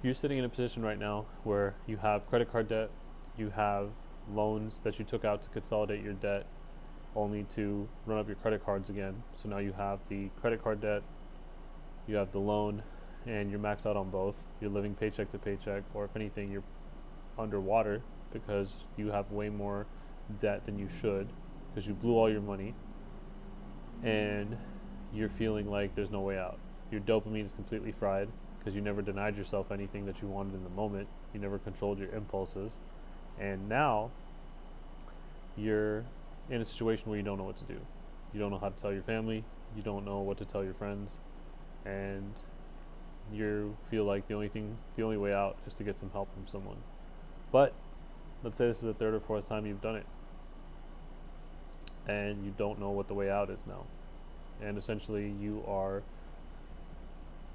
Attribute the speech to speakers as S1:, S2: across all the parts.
S1: you're sitting in a position right now where you have credit card debt, you have loans that you took out to consolidate your debt, only to run up your credit cards again. So now you have the credit card debt, you have the loan, and you're maxed out on both. You're living paycheck to paycheck, or if anything, you're underwater because you have way more debt than you should because you blew all your money, and you're feeling like there's no way out. Your dopamine is completely fried because you never denied yourself anything that you wanted in the moment. You never controlled your impulses. And now you're in a situation where you don't know what to do. You don't know how to tell your family. You don't know what to tell your friends. And you feel like the only way out is to get some help from someone. But let's say this is the third or fourth time you've done it, and you don't know what the way out is now. And essentially, you are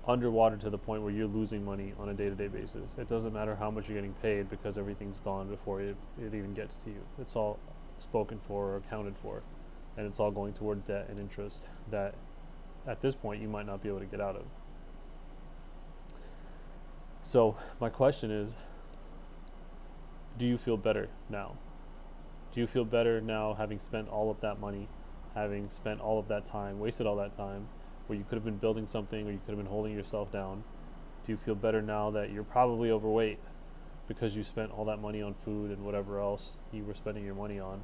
S1: underwater to the point where you're losing money on a day-to-day basis. It doesn't matter how much you're getting paid because everything's gone before it even gets to you. It's all spoken for or accounted for, and it's all going toward debt and interest that at this point you might not be able to get out of. So my question is, do you feel better now? Do you feel better now having spent all of that money, having spent all of that time, wasted all that time, where you could have been building something or you could have been holding yourself down? Do you feel better now that you're probably overweight because you spent all that money on food and whatever else you were spending your money on,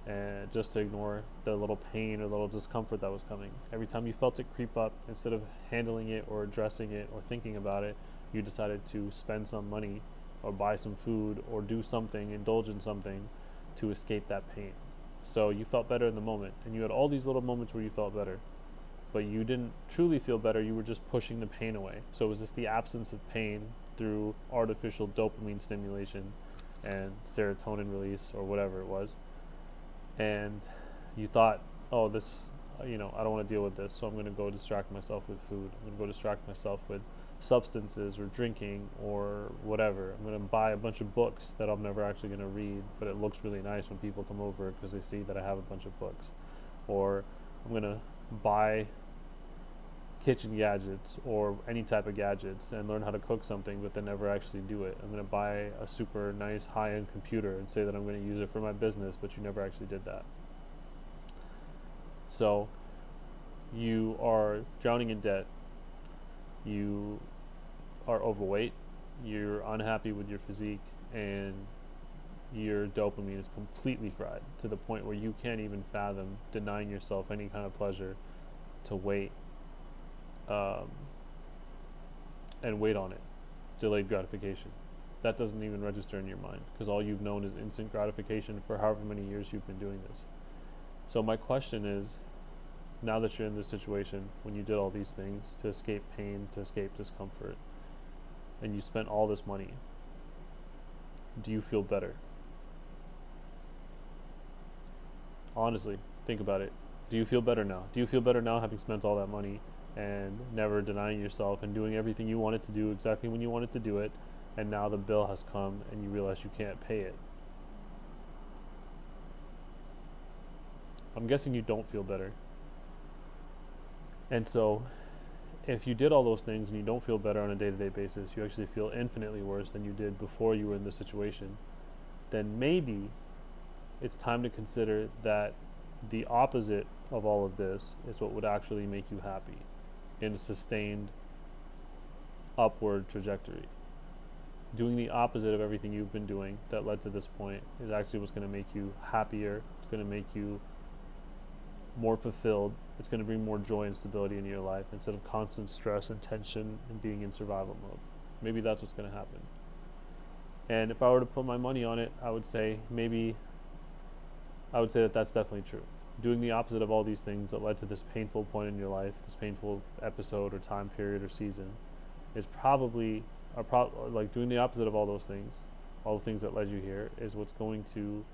S1: and just to ignore the little pain or little discomfort that was coming? Every time you felt it creep up, instead of handling it or addressing it or thinking about it, you decided to spend some money or buy some food or do something, indulge in something to escape that pain. So you felt better in the moment, and you had all these little moments where you felt better, but you didn't truly feel better. You were just pushing the pain away. So it was just the absence of pain through artificial dopamine stimulation and serotonin release or whatever it was. And you thought, oh, this, I don't want to deal with this, so I'm going to go distract myself with food. I'm going to go distract myself with substances or drinking or whatever. I'm going to buy a bunch of books that I'm never actually going to read, but it looks really nice when people come over because they see that I have a bunch of books. Or I'm going to buy kitchen gadgets or any type of gadgets and learn how to cook something, but then never actually do it. I'm going to buy a super nice high-end computer and say that I'm going to use it for my business, but you never actually did that. So you are drowning in debt. You are overweight. You're unhappy with your physique, and your dopamine is completely fried to the point where you can't even fathom denying yourself any kind of pleasure to wait, um, and wait on it. Delayed gratification. That doesn't even register in your mind because all you've known is instant gratification for however many years you've been doing this. So my question is, now that you're in this situation, when you did all these things to escape pain, to escape discomfort, and you spent all this money, do you feel better? Honestly, think about it. Do you feel better now? Do you feel better now having spent all that money and never denying yourself and doing everything you wanted to do exactly when you wanted to do it, and now the bill has come and you realize you can't pay it? I'm guessing you don't feel better. And so, if you did all those things and you don't feel better on a day-to-day basis, you actually feel infinitely worse than you did before you were in this situation, then maybe it's time to consider that the opposite of all of this is what would actually make you happy in a sustained upward trajectory. Doing the opposite of everything you've been doing that led to this point is actually what's going to make you happier. It's going to make you more fulfilled. It's going to bring more joy and stability into your life instead of constant stress and tension and being in survival mode. Maybe that's what's going to happen. And if I were to put my money on it, I would say that that's definitely true. Doing the opposite of all these things that led to this painful point in your life, this painful episode or time period or season, is probably like doing the opposite of all those things, all the things that led you here, is what's going to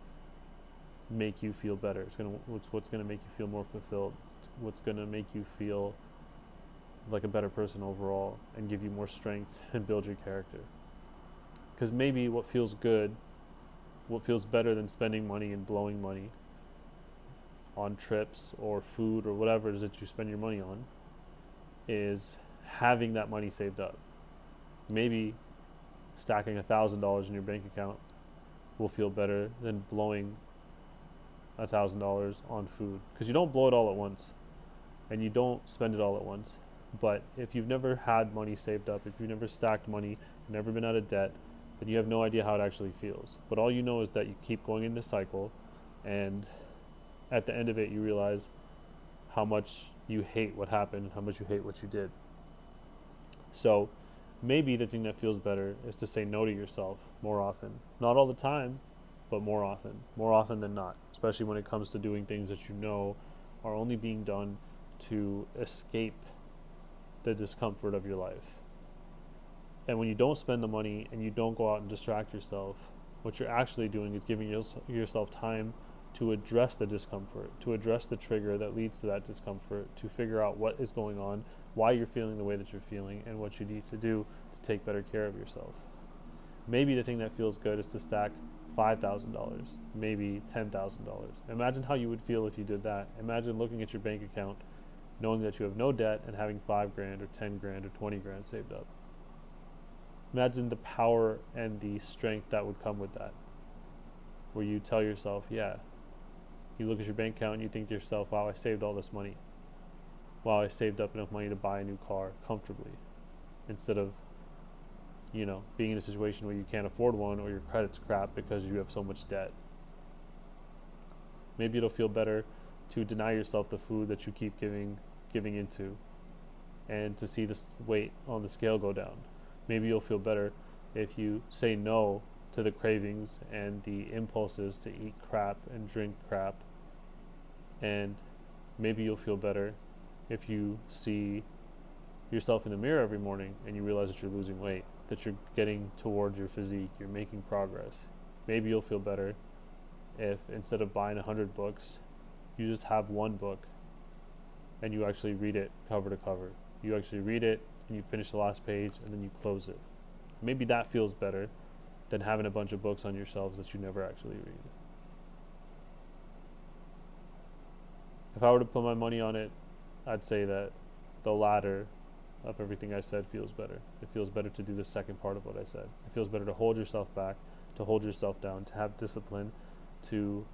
S1: make you feel better. What's going to make you feel more fulfilled. What's going to make you feel like a better person overall and give you more strength and build your character. Because maybe what feels good, what feels better than spending money and blowing money on trips or food or whatever it is that you spend your money on, is having that money saved up. Maybe stacking $1,000 in your bank account will feel better than blowing $1,000 on food, because you don't blow it all at once and you don't spend it all at once. But if you've never had money saved up, if you've never stacked money, never been out of debt, then you have no idea how it actually feels. But all you know is that you keep going in this cycle, and at the end of it, you realize how much you hate what happened and how much you hate what you did. So maybe the thing that feels better is to say no to yourself more often. Not all the time, but more often. More often than not, especially when it comes to doing things that you know are only being done to escape the discomfort of your life. And when you don't spend the money and you don't go out and distract yourself, what you're actually doing is giving yourself time to address the discomfort, to address the trigger that leads to that discomfort, to figure out what is going on, why you're feeling the way that you're feeling, and what you need to do to take better care of yourself. Maybe the thing that feels good is to stack $5,000, maybe $10,000. Imagine how you would feel if you did that. Imagine looking at your bank account, knowing that you have no debt, and having $5,000 or $10,000 or $20,000 saved up. Imagine the power and the strength that would come with that, where you tell yourself, yeah, you look at your bank account and you think to yourself, wow, I saved all this money. Wow, I saved up enough money to buy a new car comfortably, instead of, being in a situation where you can't afford one or your credit's crap because you have so much debt. Maybe it'll feel better to deny yourself the food that you keep giving into, and to see the weight on the scale go down. Maybe you'll feel better if you say no to the cravings and the impulses to eat crap and drink crap. And maybe you'll feel better if you see yourself in the mirror every morning and you realize that you're losing weight, that you're getting towards your physique, you're making progress. Maybe you'll feel better if instead of buying 100 books, you just have one book and you actually read it cover to cover. You actually read it and you finish the last page and then you close it. Maybe that feels better than having a bunch of books on your shelves that you never actually read. If I were to put my money on it, I'd say that the latter of everything I said feels better. It feels better to do the second part of what I said. It feels better to hold yourself back, to hold yourself down, to have discipline, to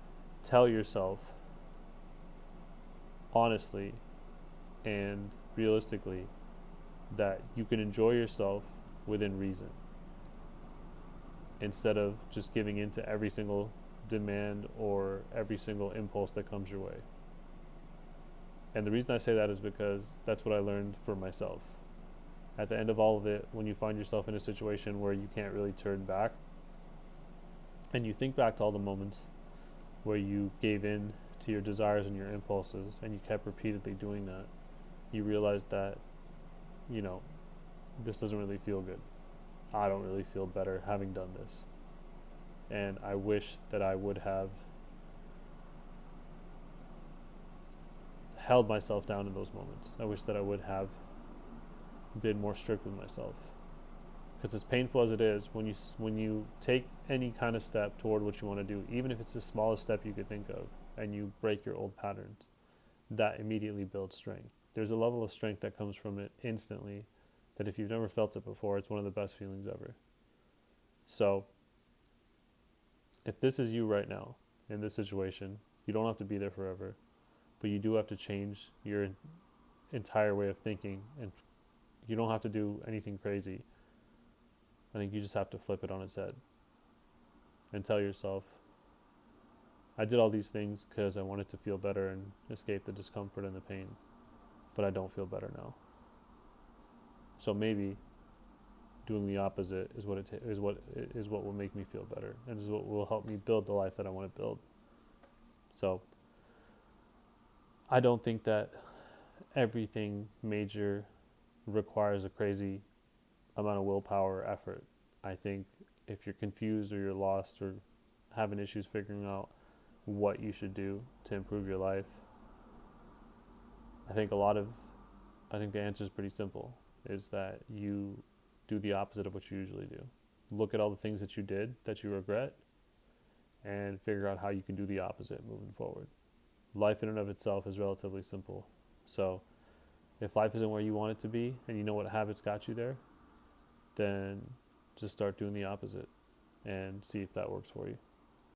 S1: tell yourself honestly and realistically that you can enjoy yourself within reason, instead of just giving in to every single demand or every single impulse that comes your way. And the reason I say that is because that's what I learned for myself. At the end of all of it, when you find yourself in a situation where you can't really turn back, and you think back to all the moments where you gave in to your desires and your impulses and you kept repeatedly doing that, you realize that, this doesn't really feel good. I don't really feel better having done this. And I wish that I would have held myself down in those moments. I wish that I would have been more strict with myself. Because as painful as it is, when you take any kind of step toward what you want to do, even if it's the smallest step you could think of, and you break your old patterns, that immediately builds strength. There's a level of strength that comes from it instantly that if you've never felt it before, it's one of the best feelings ever. So, if this is you right now, in this situation, you don't have to be there forever, but you do have to change your entire way of thinking, and you don't have to do anything crazy. I think you just have to flip it on its head and tell yourself, I did all these things because I wanted to feel better and escape the discomfort and the pain, but I don't feel better now. So maybe doing the opposite is what will make me feel better, and is what will help me build the life that I want to build. So I don't think that everything major requires a crazy amount of willpower or effort. I think if you're confused or you're lost or having issues figuring out what you should do to improve your life, I think the answer is pretty simple, is that you do the opposite of what you usually do. Look at all the things that you did that you regret and figure out how you can do the opposite moving forward. Life in and of itself is relatively simple. So if life isn't where you want it to be and you know what habits got you there, then just start doing the opposite and see if that works for you.